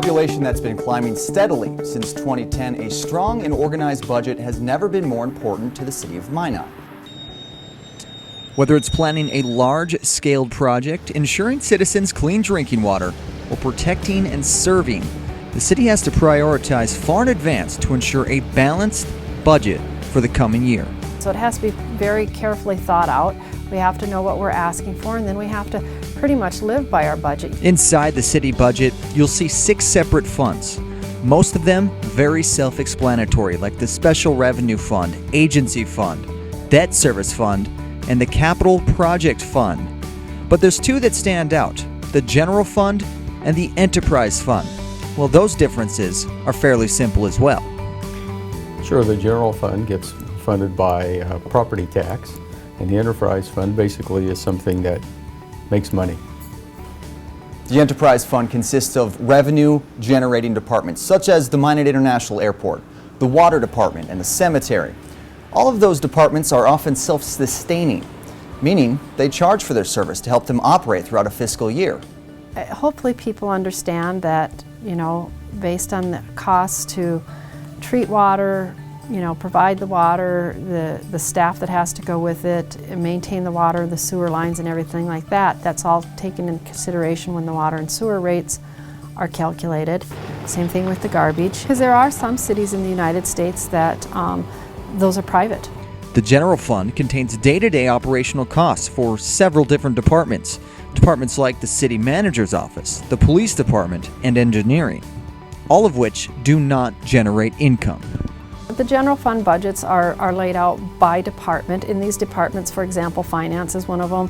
population that's been climbing steadily since 2010, a strong and organized budget has never been more important to the City of Minot. Whether it's planning a large-scale project, ensuring citizens clean drinking water, or protecting and serving, the city has to prioritize far in advance to ensure a balanced budget for the coming year. So it has to be very carefully thought out. We have to know what we're asking for, and then we have to pretty much live by our budget. Inside the city budget, you'll see 6 separate funds. Most of them very self-explanatory, like the Special Revenue Fund, Agency Fund, Debt Service Fund, and the Capital Project Fund. But there's 2 that stand out, the General Fund and the Enterprise Fund. Well, those differences are fairly simple as well. Sure, the General Fund gets funded by property tax, and the Enterprise Fund basically is something that makes money. The Enterprise Fund consists of revenue-generating departments, such as the Minot International Airport, the Water Department, and the cemetery. All of those departments are often self-sustaining, meaning they charge for their service to help them operate throughout a fiscal year. Hopefully people understand that, based on the costs to treat water, provide the water, the staff that has to go with it, and maintain the water, the sewer lines and everything like that. That's all taken into consideration when the water and sewer rates are calculated. Same thing with the garbage. Because there are some cities in the United States that those are private. The General Fund contains day-to-day operational costs for several different departments. Departments like the City Manager's Office, the Police Department, and Engineering, all of which do not generate income. The general fund budgets are laid out by department. In these departments, for example, finance is one of them,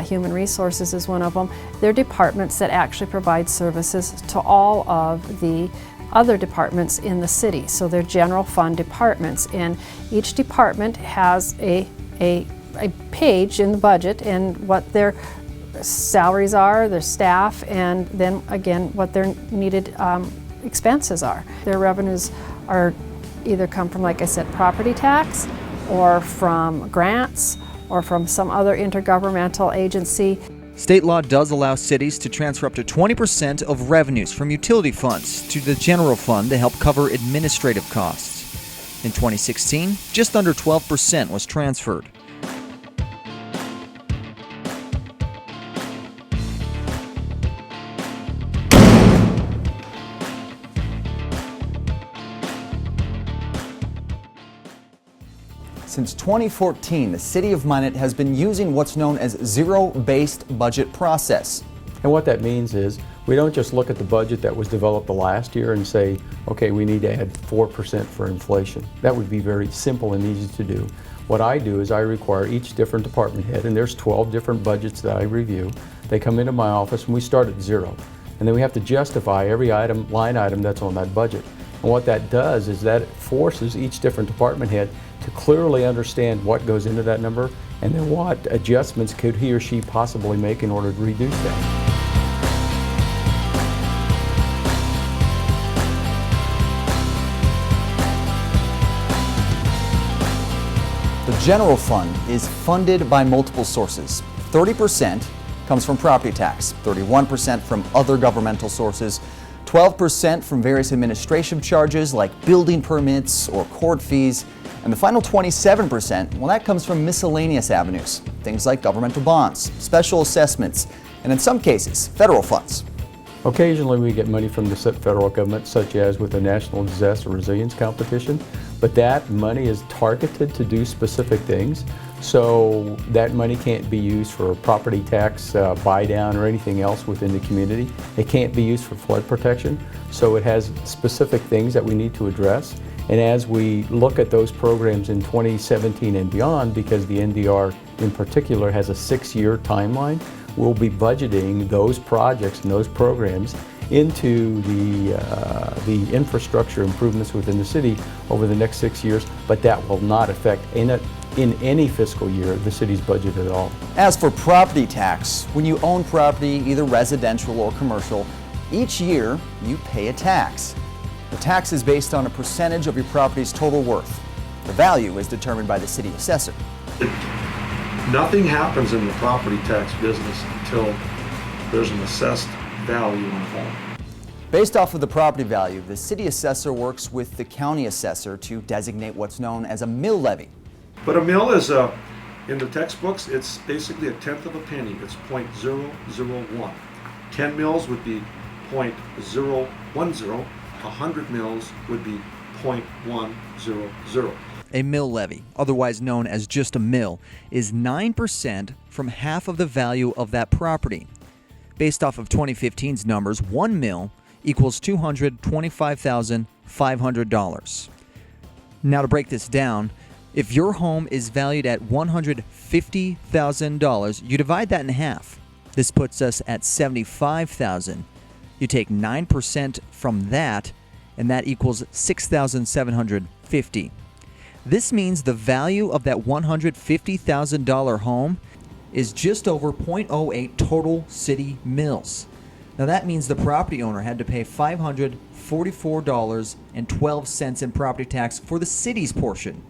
human resources is one of them. They're departments that actually provide services to all of the other departments in the city. So they're general fund departments, and each department has a page in the budget and what their salaries are, their staff, and then again what their needed expenses are. Their revenues are either come from, like I said, property tax, or from grants, or from some other intergovernmental agency. State law does allow cities to transfer up to 20% of revenues from utility funds to the general fund to help cover administrative costs. In 2016, just under 12% was transferred. Since 2014, the City of Minot has been using what's known as zero-based budget process. And what that means is we don't just look at the budget that was developed the last year and say, okay, we need to add 4% for inflation. That would be very simple and easy to do. What I do is I require each different department head, and there's 12 different budgets that I review. They come into my office and we start at 0. And then we have to justify every line item that's on that budget. And what that does is that forces each different department head to clearly understand what goes into that number and then what adjustments could he or she possibly make in order to reduce that. The general fund is funded by multiple sources. 30% comes from property tax, 31% from other governmental sources, 12% from various administration charges like building permits or court fees, and the final 27%, well, that comes from miscellaneous avenues, things like governmental bonds, special assessments, and in some cases, federal funds. Occasionally we get money from the federal government, such as with the National Disaster Resilience Competition, but that money is targeted to do specific things. So that money can't be used for property tax buy down or anything else within the community. It can't be used for flood protection. So it has specific things that we need to address. And as we look at those programs in 2017 and beyond, because the NDR in particular has a 6-year timeline, we'll be budgeting those projects and those programs into the infrastructure improvements within the city over the next 6 years, but that will not affect in any fiscal year the city's budget at all. As for property tax, when you own property, either residential or commercial, each year you pay a tax. The tax is based on a percentage of your property's total worth. The value is determined by the city assessor. Nothing happens in the property tax business until there's an assessed value on a home. Based off of the property value, the city assessor works with the county assessor to designate what's known as a mill levy. But a mill is in the textbooks, it's basically a tenth of a penny. It's 0.001. 10 mills would be 0.010. 100 mills would be 0.100. A mill levy, otherwise known as just a mill, is 9% from half of the value of that property. Based off of 2015's numbers, 1 mill equals $225,500. Now to break this down, if your home is valued at $150,000, you divide that in half. This puts us at $75,000. You take 9% from that, and that equals $6,750. This means the value of that $150,000 home is just over 0.08 total city mills. Now that means the property owner had to pay $544.12 in property tax for the city's portion.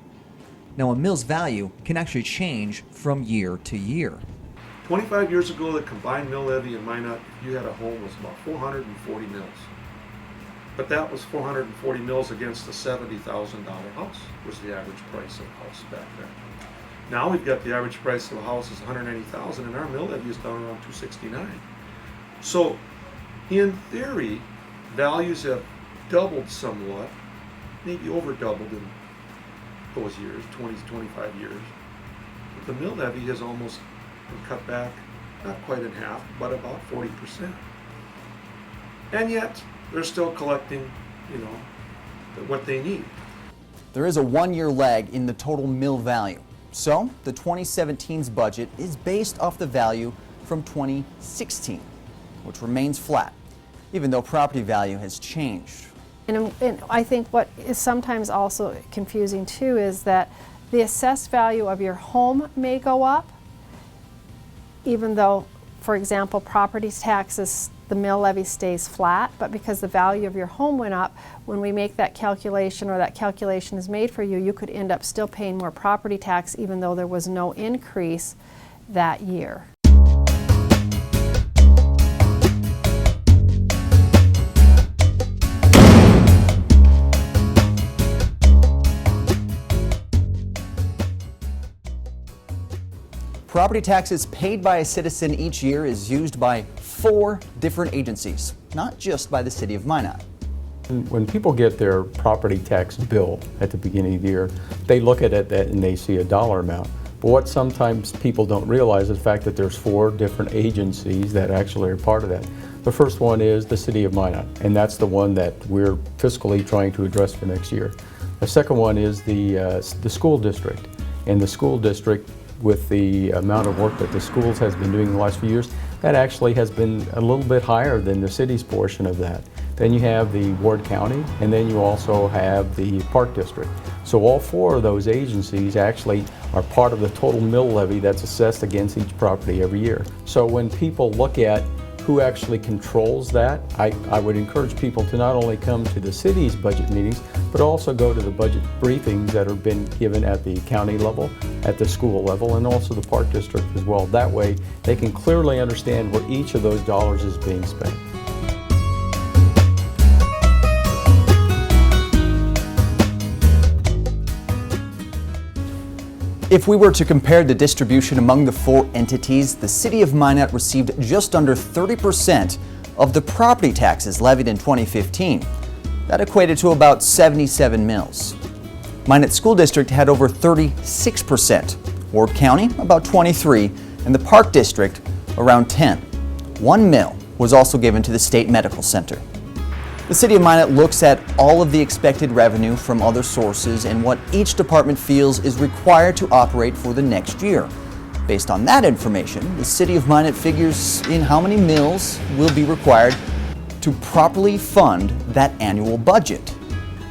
Now a mill's value can actually change from year to year. 25 years ago, the combined mill levy in Minot, if you had a home, was about 440 mills. But that was 440 mills against a $70,000 house, was the average price of a house back then. Now we've got the average price of a house is $190,000, and our mill levy is down around $269. So, in theory, values have doubled somewhat, maybe over doubled in those years, 20 to 25 years. But the mill levy has almost been cut back, not quite in half, but about 40%. And yet, they're still collecting, what they need. There is a one-year lag in the total mill value. So, the 2017's budget is based off the value from 2016, which remains flat, even though property value has changed. And I think what is sometimes also confusing too is that the assessed value of your home may go up, even though, for example, property taxes, the mill levy stays flat, but because the value of your home went up, when we make that calculation or that calculation is made for you, you could end up still paying more property tax even though there was no increase that year. Property taxes paid by a citizen each year is used by 4 different agencies, not just by the City of Minot. When people get their property tax bill at the beginning of the year, they look at it and they see a dollar amount. But what sometimes people don't realize is the fact that there's 4 different agencies that actually are part of that. The first one is the City of Minot, and that's the one that we're fiscally trying to address for next year. The second one is the school district, and the school district, with the amount of work that the schools has been doing in the last few years, that actually has been a little bit higher than the city's portion of that. Then you have the Ward County, and then you also have the Park District. So all 4 of those agencies actually are part of the total mill levy that's assessed against each property every year. So when people look at who actually controls that, I would encourage people to not only come to the city's budget meetings, but also go to the budget briefings that have been given at the county level, at the school level, and also the Park District as well. That way, they can clearly understand where each of those dollars is being spent. If we were to compare the distribution among the 4 entities, the City of Minot received just under 30% of the property taxes levied in 2015. That equated to about 77 mills. Minot School District had over 36%, Ward County about 23%, and the Park District around 10%. 1 mill was also given to the State Medical Center. The City of Minot looks at all of the expected revenue from other sources and what each department feels is required to operate for the next year. Based on that information, the City of Minot figures in how many mills will be required to properly fund that annual budget.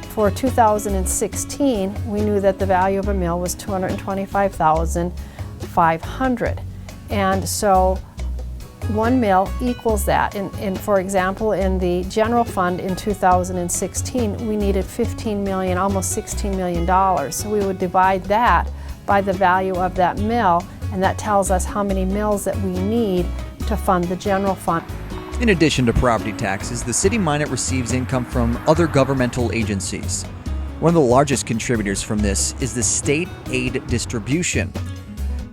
For 2016, we knew that the value of a mill was $225,500. And so 1 mill equals that. For example, in the general fund in 2016, we needed $15 million, almost $16 million. So we would divide that by the value of that mill, and that tells us how many mills that we need to fund the general fund. In addition to property taxes, the City of Minot receives income from other governmental agencies. One of the largest contributors from this is the state aid distribution.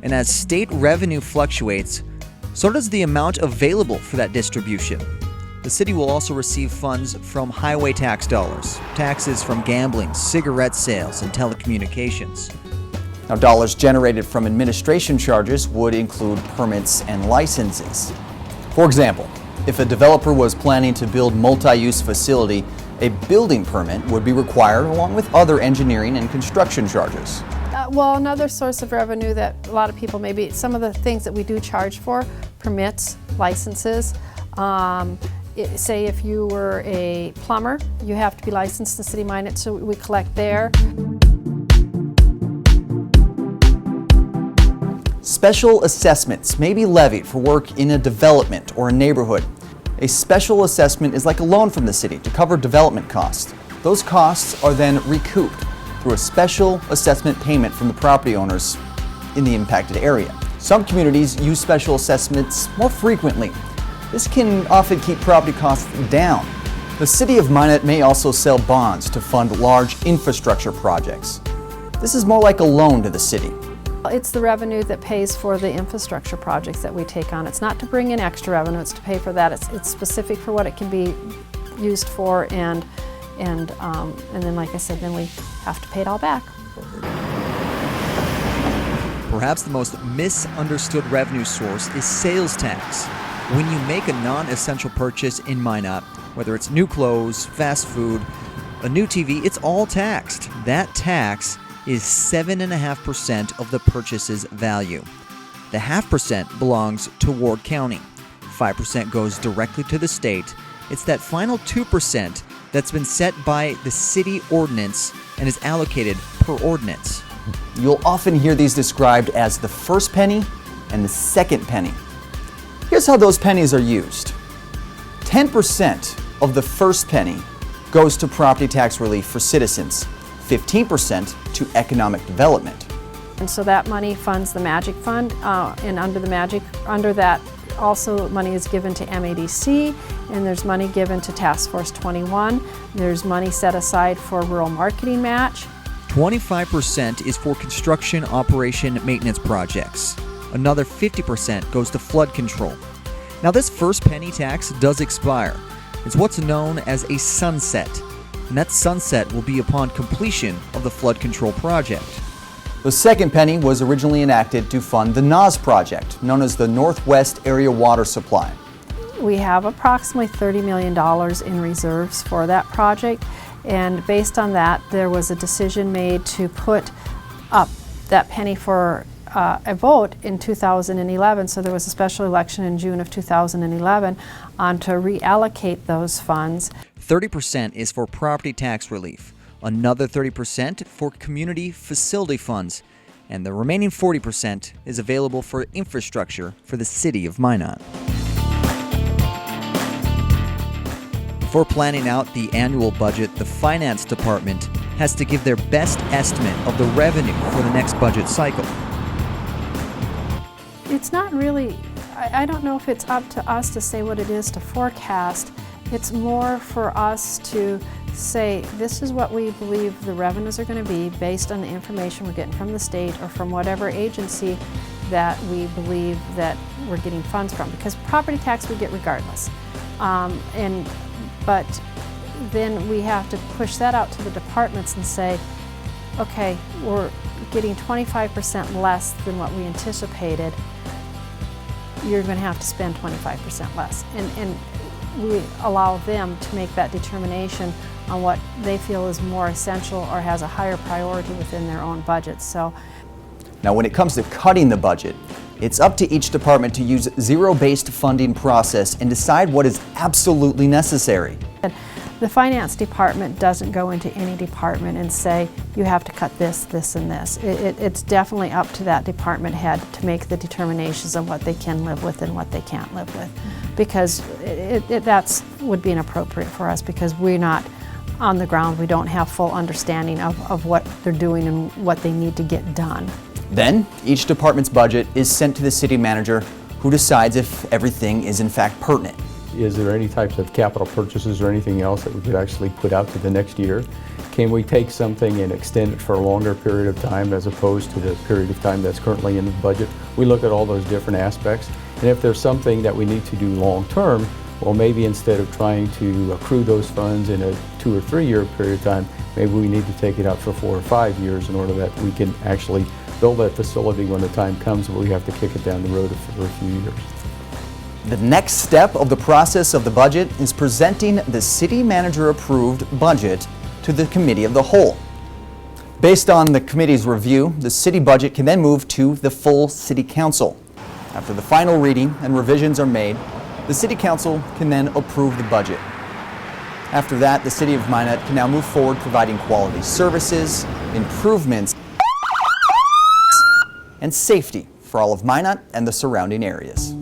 And as state revenue fluctuates, so does the amount available for that distribution. The city will also receive funds from highway tax dollars, taxes from gambling, cigarette sales, and telecommunications. Now, dollars generated from administration charges would include permits and licenses. For example, if a developer was planning to build multi-use facility, a building permit would be required along with other engineering and construction charges. Well, another source of revenue that a lot of people, maybe some of the things that we do charge for, permits, licenses. Say if you were a plumber, you have to be licensed in the City of Minot, so we collect there. Special assessments may be levied for work in a development or a neighborhood. A special assessment is like a loan from the city to cover development costs. Those costs are then recouped through a special assessment payment from the property owners in the impacted area. Some communities use special assessments more frequently. This can often keep property costs down. The City of Minot may also sell bonds to fund large infrastructure projects. This is more like a loan to the city. It's the revenue that pays for the infrastructure projects that we take on. It's not to bring in extra revenue, it's to pay for that. It's specific for what it can be used for, and then, like I said, then we have to pay it all back. Perhaps the most misunderstood revenue source is sales tax. When you make a non-essential purchase in Minot, whether it's new clothes, fast food, a new TV, it's all taxed. That tax is 7.5% of the purchase's value. The 0.5% belongs to Ward County. 5% goes directly to the state. It's that final 2% that's been set by the city ordinance and is allocated per ordinance. You'll often hear these described as the first penny and the second penny. Here's how those pennies are used. 10% of the first penny goes to property tax relief for citizens, 15% to economic development. And so that money funds the Magic Fund, and under that also money is given to MADC, and there's money given to Task Force 21. There's money set aside for rural marketing match. 25% is for construction, operation, maintenance projects. Another 50% goes to flood control. Now, this first penny tax does expire. It's what's known as a sunset, and that sunset will be upon completion of the flood control project. The second penny was originally enacted to fund the NOS project, known as the Northwest Area Water Supply. We have approximately $30 million in reserves for that project, and based on that, there was a decision made to put up that penny for a vote in 2011, so there was a special election in June of 2011 to reallocate those funds. 30% is for property tax relief, another 30% for community facility funds, and the remaining 40% is available for infrastructure for the City of Minot. Before planning out the annual budget, the Finance Department has to give their best estimate of the revenue for the next budget cycle. It's not really, I don't know if it's up to us to say what it is to forecast. It's more for us to say, this is what we believe the revenues are going to be based on the information we're getting from the state or from whatever agency that we believe that we're getting funds from. Because property tax we get regardless. But then we have to push that out to the departments and say, okay, we're getting 25% less than what we anticipated. You're going to have to spend 25% less. And we allow them to make that determination on what they feel is more essential or has a higher priority within their own budget. So, now, when it comes to cutting the budget, it's up to each department to use zero-based funding process and decide what is absolutely necessary. the finance department doesn't go into any department and say, you have to cut this, this, and this. It's definitely up to that department head to make the determinations of what they can live with and what they can't live with. Because that would be inappropriate for us because we're not on the ground. We don't have full understanding of what they're doing and what they need to get done. Then, each department's budget is sent to the city manager, who decides if everything is in fact pertinent. is there any types of capital purchases or anything else that we could actually put out to the next year? Can we take something and extend it for a longer period of time as opposed to the period of time that's currently in the budget? We look at all those different aspects. And if there's something that we need to do long term, well, maybe instead of trying to accrue those funds in a 2 or 3 year period of time, maybe we need to take it out for 4 or 5 years in order that we can actually build that facility when the time comes, but we have to kick it down the road for a few years. The next step of the process of the budget is presenting the city manager approved budget to the committee of the whole. Based on the committee's review, the city budget can then move to the full city council. After the final reading and revisions are made, the city council can then approve the budget. After that, the city of Minot can now move forward providing quality services, improvements, and safety for all of Minot and the surrounding areas.